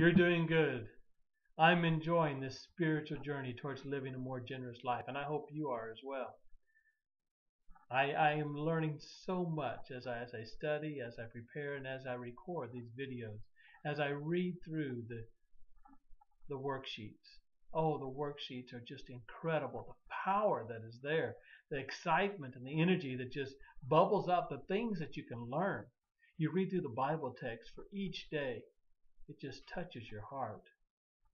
You're doing good. I'm enjoying this spiritual journey towards living a more generous life, and I hope you are as well. I am learning so much as I study, as I prepare, and as I record these videos, as I read through the worksheets. Oh, the worksheets are just incredible. The power that is there, the excitement and the energy that just bubbles up, the things that you can learn. You read through the Bible text for each day. It just touches your heart,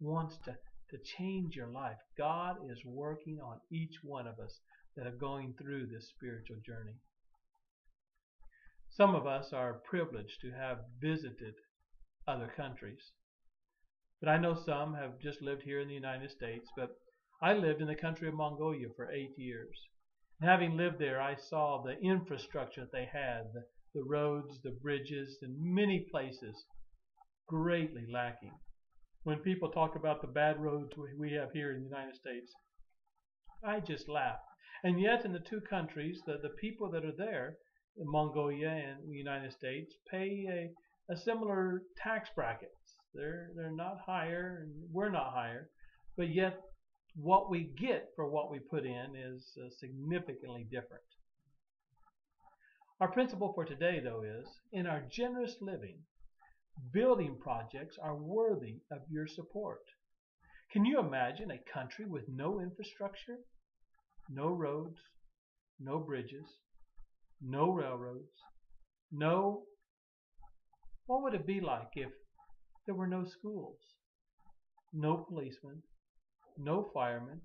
wants to change your life. God is working on each one of us that are going through this spiritual journey. Some of us are privileged to have visited other countries, but I know some have just lived here in the United States. But I lived in the country of Mongolia for 8 years. And having lived there, I saw the infrastructure that they had, the roads, the bridges, in many places greatly lacking. When people talk about the bad roads we have here in the United States, I just laugh. And yet in the two countries, the people that are there, in Mongolia and the United States, pay a similar tax brackets. They're not higher and we're not higher, but yet what we get for what we put in is significantly different. Our principle for today, though, is in our generous living, building projects are worthy of your support. Can you imagine a country with no infrastructure, no roads, no bridges, no railroads, no... What would it be like if there were no schools, no policemen, no firemen,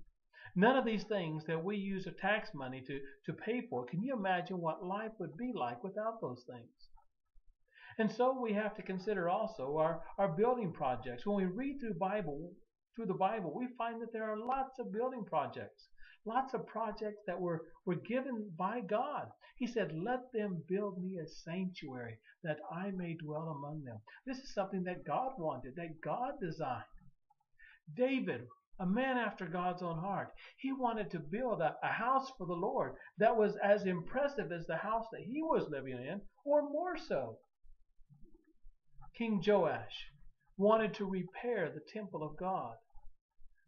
none of these things that we use our tax money to pay for? Can you imagine what life would be like without those things? And so we have to consider also our building projects. When we read through the Bible, we find that there are lots of building projects, lots of projects that were given by God. He said, "Let them build me a sanctuary that I may dwell among them." This is something that God wanted, that God designed. David, a man after God's own heart, he wanted to build a house for the Lord that was as impressive as the house that he was living in, or more so. King Joash wanted to repair the temple of God.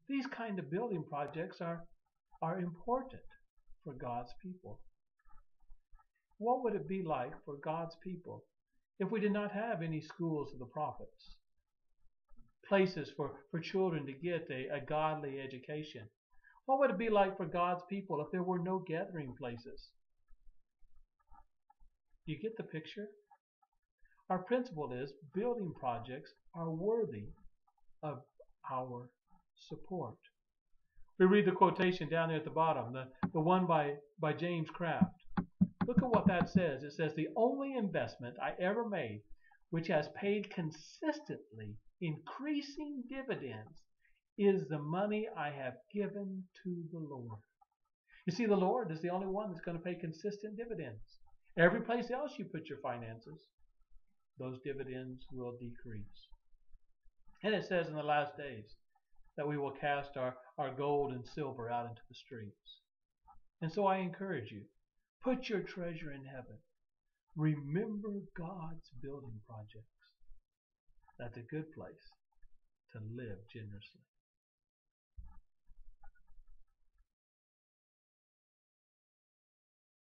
These kind of building projects are important for God's people. What would it be like for God's people if we did not have any schools of the prophets, places for children to get a godly education? What would it be like for God's people if there were no gathering places? You get the picture? Our principle is building projects are worthy of our support. We read the quotation down there at the bottom, the one by James Craft. Look at what that says. It says, "The only investment I ever made which has paid consistently increasing dividends is the money I have given to the Lord." You see, the Lord is the only one that's going to pay consistent dividends. Every place else you put your finances, those dividends will decrease. And it says in the last days that we will cast our gold and silver out into the streets. And so I encourage you, put your treasure in heaven. Remember God's building projects. That's a good place to live generously.